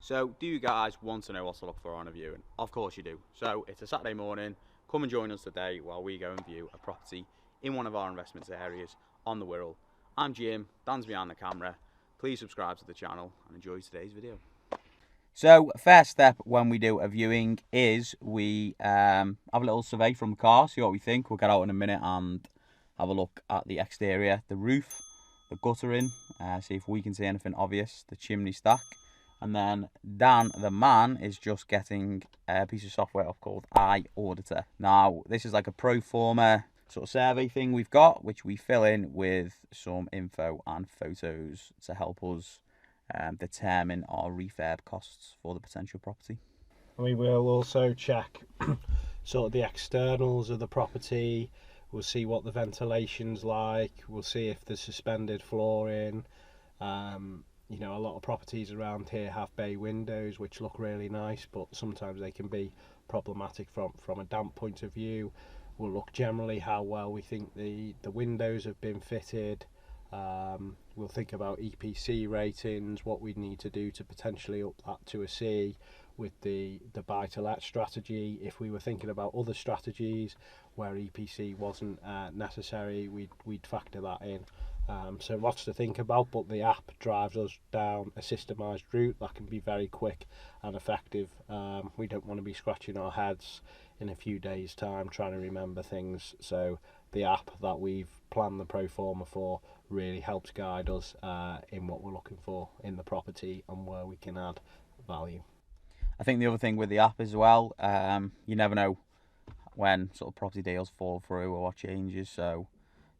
So, do you guys want to know what to look for on a viewing? Of course you do. So, it's a Saturday morning. Come and join us today while we go and view a property in one of our investment areas on the Wirral. I'm Jim, Dan's behind the camera. Please subscribe to the channel and enjoy today's video. So, first step when we do a viewing is we have a little survey from the car, see what we think. We'll get out in a minute and have a look at the exterior, the roof, the guttering, see if we can see anything obvious, the chimney stack. And then Dan, the man, is just getting a piece of software called iAuditor. Now, this is like a pro forma sort of survey thing we've got, which we fill in with some info and photos to help us determine our refurb costs for the potential property. We will also check sort of the externals of the property. We'll see what the ventilation's like. We'll see if there's suspended flooring. You know, a lot of properties around here have bay windows which look really nice, but sometimes they can be problematic from a damp point of view. We'll look generally how well we think the windows have been fitted. We'll think about EPC ratings, what we need to do to potentially up that to a C with the buy-to-let strategy. If we were thinking about other strategies where EPC wasn't necessary, we'd factor that in. So lots to think about, but the app drives us down a systemised route that can be very quick and effective. We don't want to be scratching our heads in a few days' time trying to remember things. So the app that we've planned the pro forma for really helps guide us in what we're looking for in the property and where we can add value. I think the other thing with the app as well, you never know when sort of property deals fall through or what changes. So,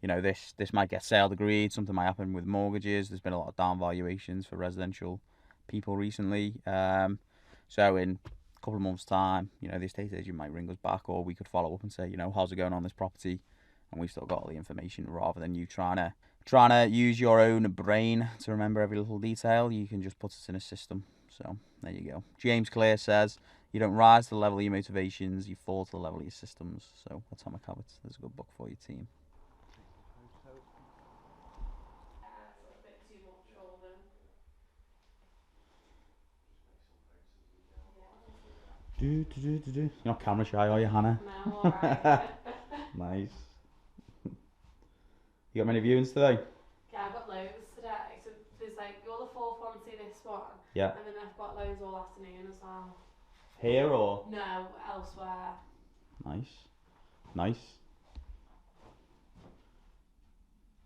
you know, this might get sale agreed, something might happen with mortgages. There's been a lot of down valuations for residential people recently. So in a couple of months' time, you know, the estate agent might ring us back, or we could follow up and say, you know, how's it going on this property? And we've still got all the information, rather than you trying to use your own brain to remember every little detail. You can just put it in a system. So there you go. James Clear says, you don't rise to the level of your motivations, you fall to the level of your systems. So Atomic Habits, there's a good book for your team. You're not camera shy, are you, Hannah? No, alright. Nice. You got many viewings today? Yeah, I've got loads today. So there's like, you're the fourth one to see this one. Yeah. And then I've got loads all afternoon as well. Here or? No, elsewhere. Nice. Nice.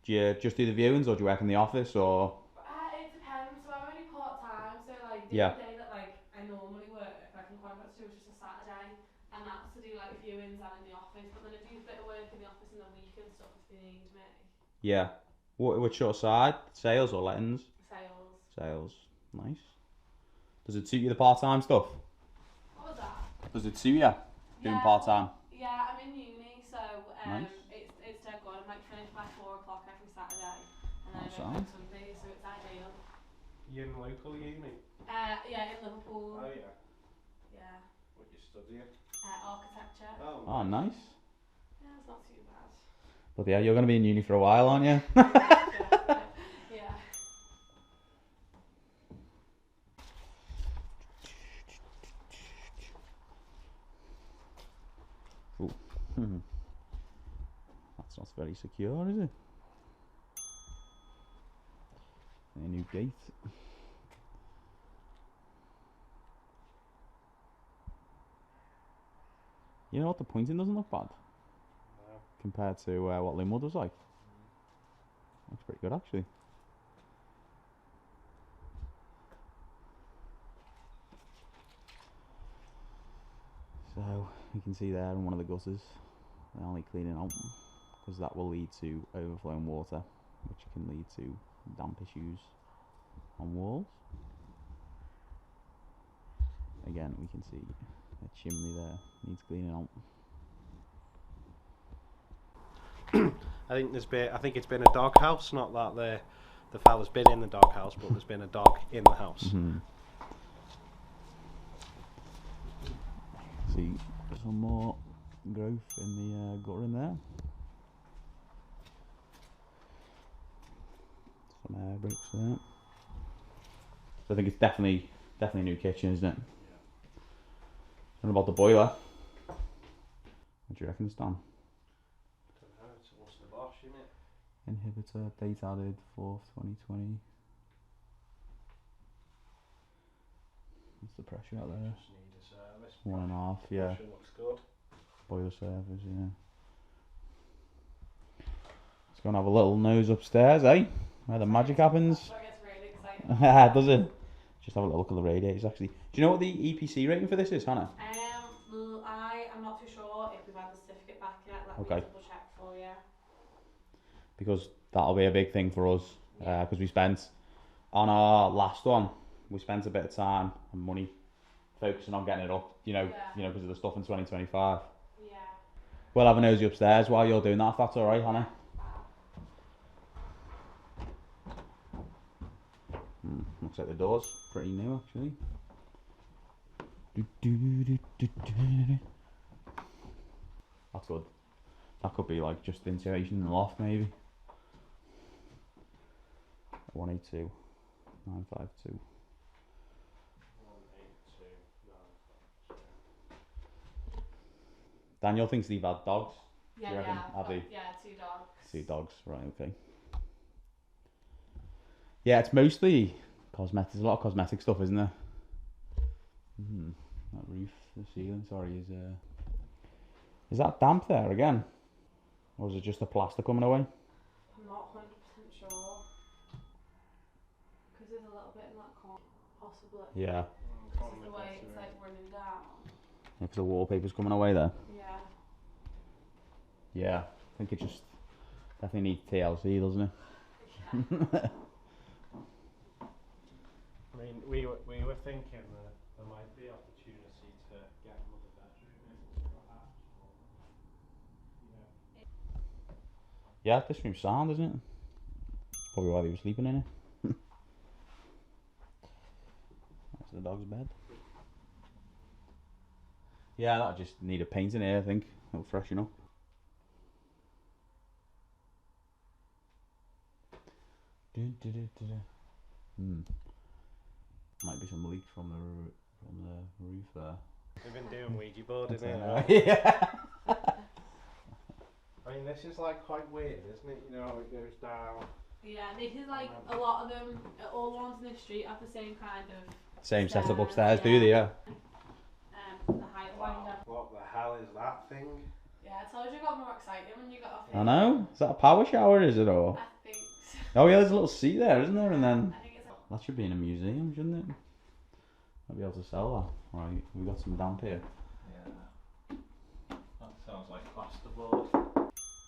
Do you just do the viewings, or do you work in the office, or? It depends. So I'm only part-time, so like the Yeah. day that like I normally work, I can contract to is just a Saturday, and that's to do like viewings and in the office. But then I do a bit of work in the office in the week and stuff if they need me. Yeah. Which sort of side? Sales or lettings? Sales. Sales. Nice. Does it suit you, the part-time stuff? What was that? Does it suit you doing part-time? Yeah, I'm in uni, so Nice. it's dead good. I'm like finished by 4 o'clock every Saturday, and then I That's go sound. back Sunday, so it's ideal. You in local uni? Yeah, in Liverpool. Oh yeah. Yeah. What you studying? Architecture. Oh, nice. Yeah, it's not too bad. But yeah, you're going to be in uni for a while, aren't you? Yeah. That's not very secure, is it? A new gate. You know what, the pointing doesn't look bad compared to what Linwood was like. Looks pretty good, actually. So you can see there in one of the gutters they're only cleaning out, because that will lead to overflowing water, which can lead to damp issues on walls. Again, we can see a chimney there needs cleaning out. I think it's been a dog house, not that the fella's been in the dog house, but there's been a dog in the house. Mm-hmm. See some more growth in the gutter in there. Some air bricks there. So I think it's definitely Definitely a new kitchen, isn't it? And about the boiler? What do you reckon, Stan? I don't know, it's almost the Bosch, isn't it? Inhibitor, date added, 4th, 2020. What's the pressure out there? Just need a service. 1.5, yeah. Pressure looks good. Boiler service, yeah. Let's go and have a little nose upstairs, eh? Where the magic happens. That gets really exciting. Does it? Just have a little look at the radiators, actually. Do you know what the EPC rating for this is, Hannah? I am not too sure if we've had the certificate back yet. Let me Okay. double check for you. Because that'll be a big thing for us. Because we spent, on our last one, we spent a bit of time and money focusing on getting it up, because of the stuff in 2025. Yeah. We'll have a nosy upstairs while you're doing that, if that's alright, Hannah. Looks like the door's pretty new, actually. That's good. That could be like just insulation in the loft, maybe. 182, 952. 182. Daniel thinks they've had dogs. Yeah, you reckon? yeah. Have they? Yeah, 2 dogs. 2 dogs, right, okay. Yeah, it's mostly cosmetics. There's a lot of cosmetic stuff, isn't there? That roof, the ceiling, sorry, is that damp there again? Or is it just the plaster coming away? I'm not 100% sure. Because there's a little bit in that corner, possibly. Yeah. Because of the way it's like running down. Because the wallpaper's coming away there. Yeah. Yeah, I think it just definitely needs TLC, doesn't it? Yeah. I mean, we were thinking that there might be opportunity to get another bedroom if perhaps. Yeah, this room's sound, isn't it? Probably why they were sleeping in it. That's the dog's bed. Yeah, that'll just need a paint in here, I think. It'll freshen up. Might be some leaks from the roof there. We've been doing Ouija board in here. Yeah. Right? I mean, this is like quite weird, isn't it? You know how it goes down. Yeah, this is like a lot of them, all the ones in the street have the same kind of Same setup stairs, upstairs, do they? Yeah. the height winder. What the hell is that thing? Yeah, I told you it got more exciting when you got off. I know. Is that a power shower, is it, or? I think so. Oh yeah, there's a little seat there, isn't there? And then I think it's that should be in a museum, shouldn't it? I'll be able to sell that. Right, we got some damp here. Yeah. That sounds like plasterboard.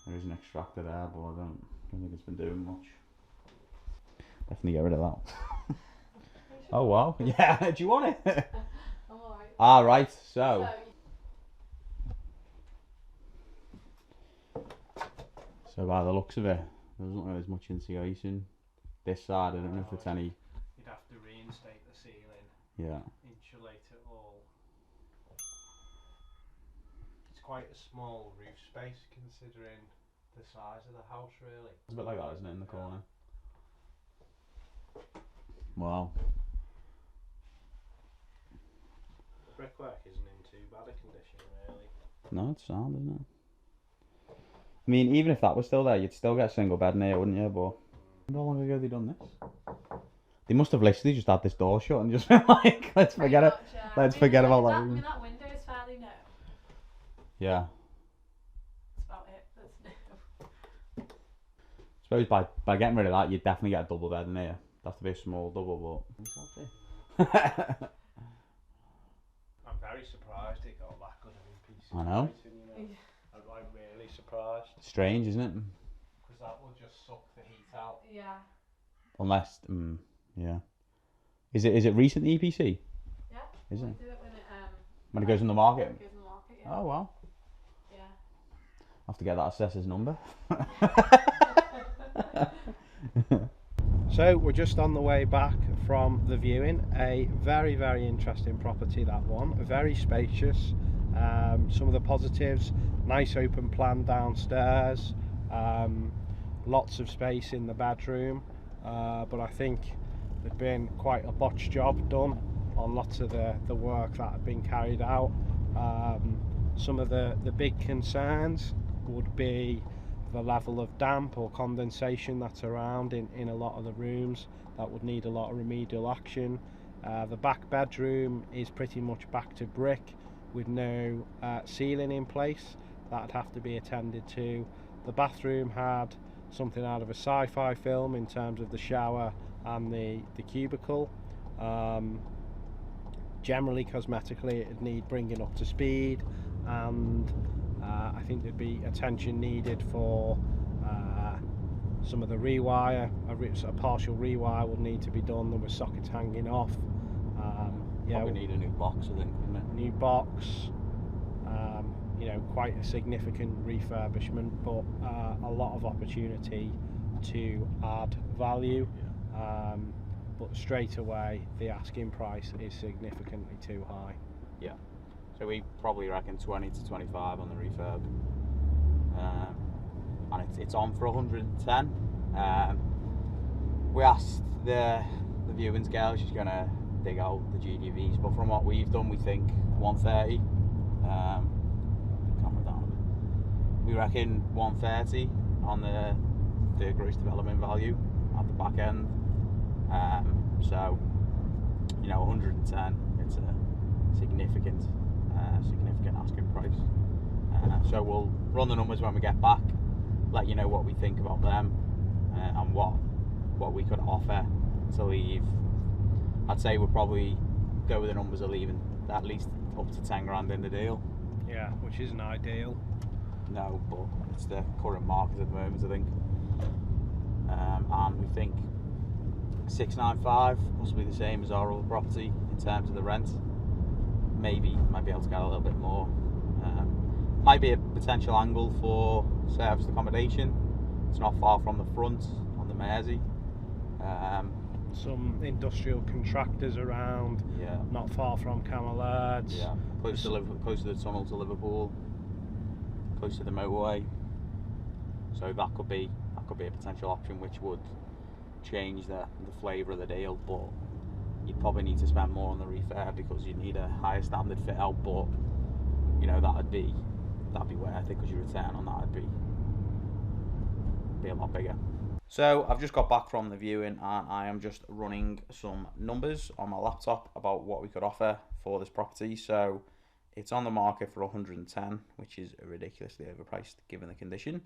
There is an extractor there, but I don't think it's been doing much. Definitely get rid of that. Oh wow, yeah. Do you want it? I'm alright. Ah, right. So by the looks of it, there doesn't look like there's much insulation. This side, I don't know if it's any. You'd have to reinstate the ceiling, Yeah. insulate it all. It's quite a small roof space considering the size of the house, really. It's a bit like that, isn't it, in the corner? Wow. The brickwork isn't in too bad a condition, really. No, it's sound, isn't it? I mean, even if that was still there, you'd still get a single bed in here, wouldn't you? But how long ago they done this? They must have literally just had this door shut and just been like, let's forget it. Let's forget about that. I mean, that window is fairly new. Yeah. That's about it. That's new. I suppose by getting rid of that, you'd definitely get a double bed in here. It'd have to be a small double, but I'm very surprised it got that good of a PC. I know. Rating, you know. I'm really surprised. Strange, isn't it? Because that will just suck the heat out. Yeah. Unless, yeah. Is it recent EPC? Yeah. Is it? We do it When it goes in the market? Goes in the market, yeah. Oh wow. Yeah. I have to get that assessor's number. So we're just on the way back from the viewing. A very, very interesting property, that one. Very spacious. Some of the positives: nice open plan downstairs, lots of space in the bedroom, but I think there'd been quite a botched job done on lots of the work that had been carried out. Some of the big concerns would be the level of damp or condensation that's around in a lot of the rooms. That would need a lot of remedial action. The back bedroom is pretty much back to brick with no ceiling in place. That'd have to be attended to. The bathroom had something out of a sci-fi film in terms of the shower and the cubicle. Generally, cosmetically, it'd need bringing up to speed, and I think there'd be attention needed for some of the rewire. A partial rewire will need to be done. There were sockets hanging off. Probably need a new box, I think, wouldn't it? New box. Quite a significant refurbishment, but a lot of opportunity to add value. But straight away, the asking price is significantly too high. Yeah. So we probably reckon 20 to 25 on the refurb. And it's on for 110. We asked the viewings girl, she's going to dig out the GDVs, but from what we've done, we think 130. Camera down a bit. We reckon 130 on the gross development value at the back end. So 110, it's a significant asking price. So we'll run the numbers when we get back, let you know what we think about them, and what we could offer to leave. I'd say we'll probably go with the numbers of leaving at least up to 10 grand in the deal. Yeah, which isn't ideal. No, but it's the current market at the moment, I think. And we think 695, possibly the same as our other property in terms of the rent. Might be able to get a little bit more. Might be a potential angle for serviced accommodation. It's not far from the front on the Mersey. Some industrial contractors around, yeah, not far from Camellards. Yeah, close to the tunnel to Liverpool, close to the motorway. So that could be a potential option, which would change the flavour of the deal. But you'd probably need to spend more on the refurb because you need a higher standard fit out. But that'd be worth it because your return on that would be a lot bigger. So I've just got back from the viewing and I am just running some numbers on my laptop about what we could offer for this property. So it's on the market for 110, which is ridiculously overpriced given the condition.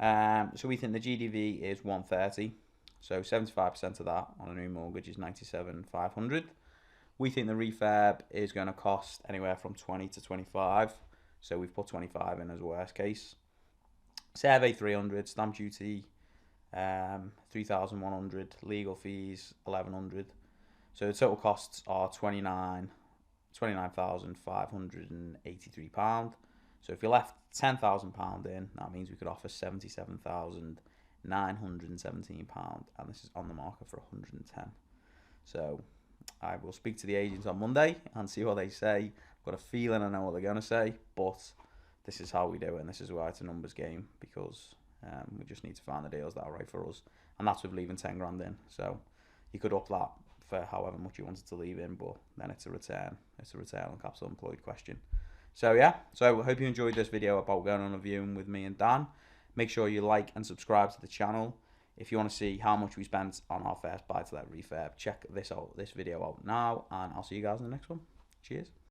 So we think the GDV is 130. So 75% of that on a new mortgage is 97,500. We think the refurb is going to cost anywhere from 20 to 25. So we've put 25 in as a worst case. Survey 300, stamp duty 3,100, legal fees 1,100. So the total costs are £29,583. So if you left £10,000 in, that means we could offer £77,917, and this is on the market for 110. So I will speak to the agents on Monday and see what they say. I've got a feeling I know what they're going to say, but this is how we do it, and this is why it's a numbers game, because we just need to find the deals that are right for us, and that's with leaving 10 grand in. So you could up that for however much you wanted to leave in, but then it's a return on capital employed question. So yeah, so I hope you enjoyed this video about going on a viewing with me and Dan. Make sure you like and subscribe to the channel. If you want to see how much we spent on our first buy-to-let refurb, check this video out now, and I'll see you guys in the next one. Cheers.